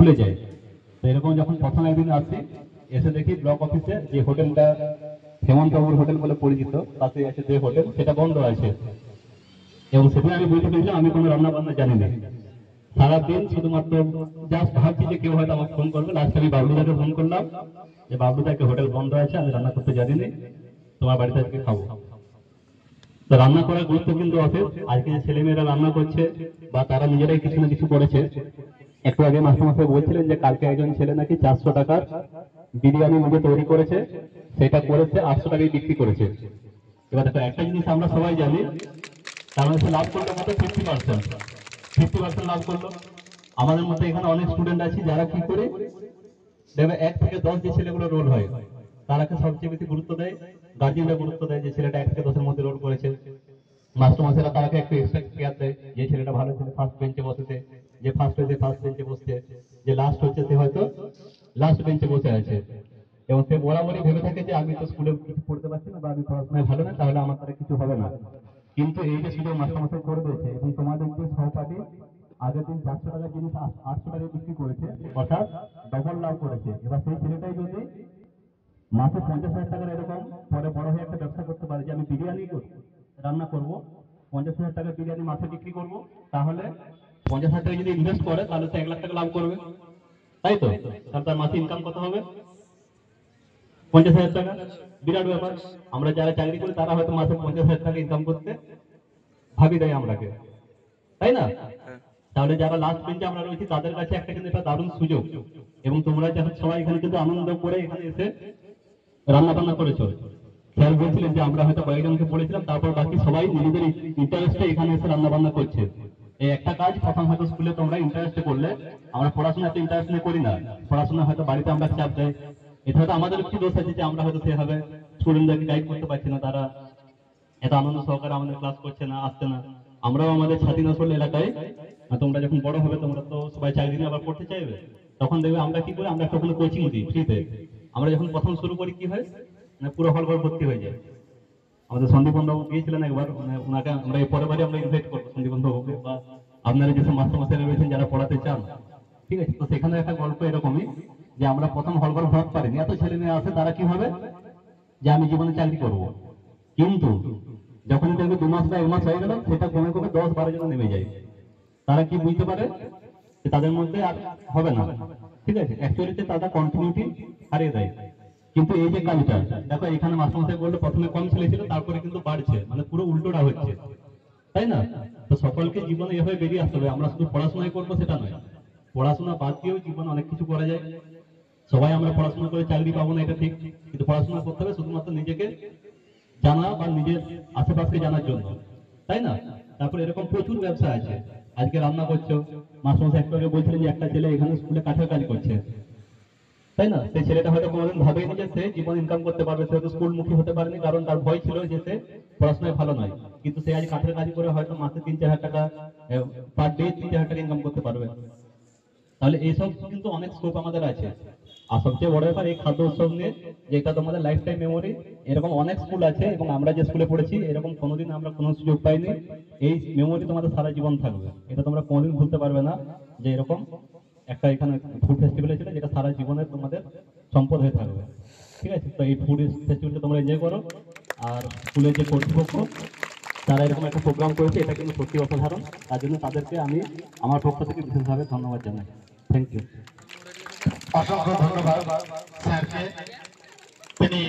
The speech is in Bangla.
খুলে যায়। তো এরকম যখন প্রথম একদিন আসি, এসে দেখি ব্লক অফিসে যে হোটেলটা হেমন্ত বাবুর হোটেল বলে পরিচিত, পাশে আছে যে হোটেল, সেটা বন্ধ আছে। এবং সেখানে আমি বুঝতে পেরেছিলাম আমি কোনো রান্না বান্না জানি না। সারাদিন শুধুমাত্র জাস্ট ভাবছি যে কেউ হয়তো আমাকে ফোন করবে। লাস্টে আমি বাবলুদাকে ফোন করলাম যে বাবলুদাকে হোটেল বন্ধ আছে, আমি রান্না করতে জানি না, তোমার বাড়িতে আজকে খাবো। তো রান্না করার গুরুত্ব কিন্তু আছে। আজকে যে ছেলেমেয়েরা রান্না করছে বা তারা নিজেরাই কিছু না কিছু করেছে। একটু আগে মাস্টারমশাই বলছিলেন যে কালকে একজন ছেলে নাকি 400 টাকার বিরিয়ানি নিজে তৈরি করেছে, সেটা করেছে 800 টাকায় বিক্রি করেছে। এবার দেখো একটা জিনিস আমরা সবাই জানি, তার মধ্যে লাভ করলো কত? 50%। 50% লাভ করলো। আমাদের মধ্যে এখানে অনেক স্টুডেন্ট আছে যারা কি করে দেখবে 1 থেকে 10 যে ছেলেগুলো রোল হয় তারাকে সবচেয়ে বেশি গুরুত্ব দেয়, গার্জিয়ানরা গুরুত্ব দেয় যে ছেলেটা 1 থেকে 10 এর মধ্যে রোল করেছে। মাস্টারমশাইরা তারাকে একটু এক্সট্রা কেয়ার দেয়, যে ছেলেটা ভালো ছেলে ফার্স্ট বেঞ্চে বসেছে, যে ফার্স্ট হয়েছে ফার্স্ট বেঞ্চে বসছে, যে লাস্ট হচ্ছে সে হয়তো লাস্ট বেঞ্চে বসে আছে। এবং সে বরাবরই ভেবে থাকে যে আমি তো স্কুলে কিছু পড়তে পারছি না বা আমি পড়াশোনায় ভালো না, তাহলে আমার দ্বারা কিছু হবে না। কিন্তু এই যে সুযোগ মাস্টারমশাই করে দিয়েছে এবং তোমাদের যে সহপাঠী আগের দিন 400 টাকার জিনিস 800 টাকায় বিক্রি করেছে, অর্থাৎ ডবল লাভ করেছে। এবার সেই ছেলেটাই যদি মাসে 50,000 টাকার এরকম পরে বড় হয়ে একটা ব্যবসা করতে পারে যে আমি বিরিয়ানি রান্না করব, 50,000 টাকার বিরিয়ানি মাসে বিক্রি করব, তাহলে 50,000 টাকা যদি ইনভেস্ট করে তাহলে তো 1 লাখ টাকা লাভ করবে, তাই তো? তাহলে তার মাসে ইনকাম কত হবে? 50,000 টাকা। বিরাট ব্যাপার। আমরা যারা চাকরি করি তারা হয়তো মাসে 50,000 টাকা ইনকাম করতে ভাবি দেয় আমরাকে, তাই না? তাহলে যারা লাস্ট বেঞ্চে আমরা রয়েছি তাদের কাছে একটা কিন্তু এটা দারুণ সুযোগ। এবং তোমরা যখন সবাই এখানে কিন্তু আনন্দ করে এখানে এসে রান্না বান্না করেছো। স্যার বলছিলেন যে আমরা হয়তো কয়েকজনকে বলেছিলাম, তারপর বাকি সবাই নিজেদের ইন্টারেস্টে এখানে এসে রান্না বান্না করছে। এই একটা কাজ প্রথম হয়তো স্কুলে তোমরা ইন্টারেস্টে করলে, আমরা পড়াশোনাতে ইন্টারেস্ট নিয়ে করি না, পড়াশোনা হয়তো বাড়িতে আমরা চাপ দেয়। এটা হয়তো আমাদের কি দোষ আছে যে আমরা হয়তো সেভাবে স্টুডেন্টদেরকে গাইড করতে পারছি না, তারা এত আনন্দ সহকারে আমাদের ক্লাস করছে না, আসছে না। আমরাও আমাদের ছাতি নসল এলাকায়, তোমরা যখন বড় হবে তোমরা তো সবাই চাকরি নিয়ে আবার পড়তে চাইবে, তখন দেখবে আমরা কি করি, আমরা একটা কোনো কোচিং দিই ফ্রিতে। আমরা যখন প্রথম শুরু করি কি হয়, মানে পুরো হল ঘর ভর্তি হয়ে যায়। আমাদের সন্দীপন বাবু গিয়েছিলেন একবার, মানে ওনাকে আমরা এই পরের বারে আমরা ইনভাইট করবো সন্দীপন বাবুকে, বা আপনারা যেসব মাস্টারমশাইরা রয়েছেন যারা পড়াতে চান, ঠিক আছে? তো সেখানে একটা গল্প এরকমই যে আমরা প্রথম হল ঘর ভরাতে পারিনি, এত ছেলে মেয়ে আছে, তারা কি ভাবে যে আমি জীবনে চাকরি করবো। কিন্তু যখন দেখবে 2 মাস বা 1 মাস হয়ে গেল, সেটা কমে কমে 10-12 জন নেমে যায়। তারা কি বুঝতে পারে যে তাদের মধ্যে আর হবে না, ঠিক আছে? অ্যাকচুয়ালিতে তারা কন্টিনিউটি হারিয়ে দেয়। কিন্তু এই যে কাজটা দেখো, এখানে মাস্টারমশাই বললো প্রথমে কম ছেলে ছিল, তারপরে কিন্তু বাড়ছে, মানে পুরো উল্টোটা হচ্ছে, তাই না? তো সকলকে জীবনে এভাবে বেরিয়ে আসতে হবে। আমরা শুধু পড়াশোনাই করবো সেটা নয়, পড়াশোনা বাদ দিয়েও জীবনে অনেক কিছু করা যায়। সবাই আমরা পড়াশোনা করে চাকরি পাবো না এটা ঠিক, কিন্তু পড়াশোনা করতে হবে শুধুমাত্র নিজেকে জানা বা নিজের আশেপাশকে জানার জন্য, তাই না? তারপর এরকম প্রচুর ব্যবসা আছে। আজকে রান্না করছো, মাস্টারমশাই একটু আগে বলছিলেন যে একটা ছেলে এখানে স্কুলে কাঠের কাজ করছে, তাই না? সেই ছেলেটা হয়তো কোনোদিন ভাবেনি যে সে জীবন ইনকাম করতে পারবে, সে হয়তো স্কুলমুখী হতে পারেনি, কারণ তার ভয় ছিল যে সে পড়াশোনায় ভালো নয়। কিন্তু সে আজ কাঠের কাজ করে হয়তো মাসে 3-4 হাজার টাকা, পার ডে 3-4 হাজার টাকা ইনকাম করতে পারবে। তাহলে এইসব কিন্তু অনেক স্কোপ আমাদের আছে। আর সবচেয়ে বড় ব্যাপার এই খাদ্য উৎসব নিয়ে, যেটা তোমাদের লাইফ টাইম মেমোরি। এরকম অনেক স্কুল আছে এবং আমরা যে স্কুলে পড়েছি এরকম কোনোদিন আমরা কোনো সুযোগ পাইনি। এই মেমোরি তোমাদের সারা জীবন থাকবে, এটা তোমরা কোনোদিন ভুলতে পারবে না যে এরকম একটা এখানে ফুড ফেস্টিভ্যাল ছিল যেটা সারা জীবনের তোমাদের সম্পদ হয়ে থাকবে, ঠিক আছে? তো এই ফুড ফেস্টিভ্যালটা তোমরা এনজয় করো। আর স্কুলের যে কর্তৃপক্ষ তারা এরকম একটা প্রোগ্রাম করেছে, এটা কিন্তু সত্যি অসাধারণ। তার জন্য তাদেরকে আমি আমার পক্ষ থেকে বিশেষভাবে ধন্যবাদ জানাই। Thank you. অসংখ্য ধন্যবাদ স্যারকে। তিনি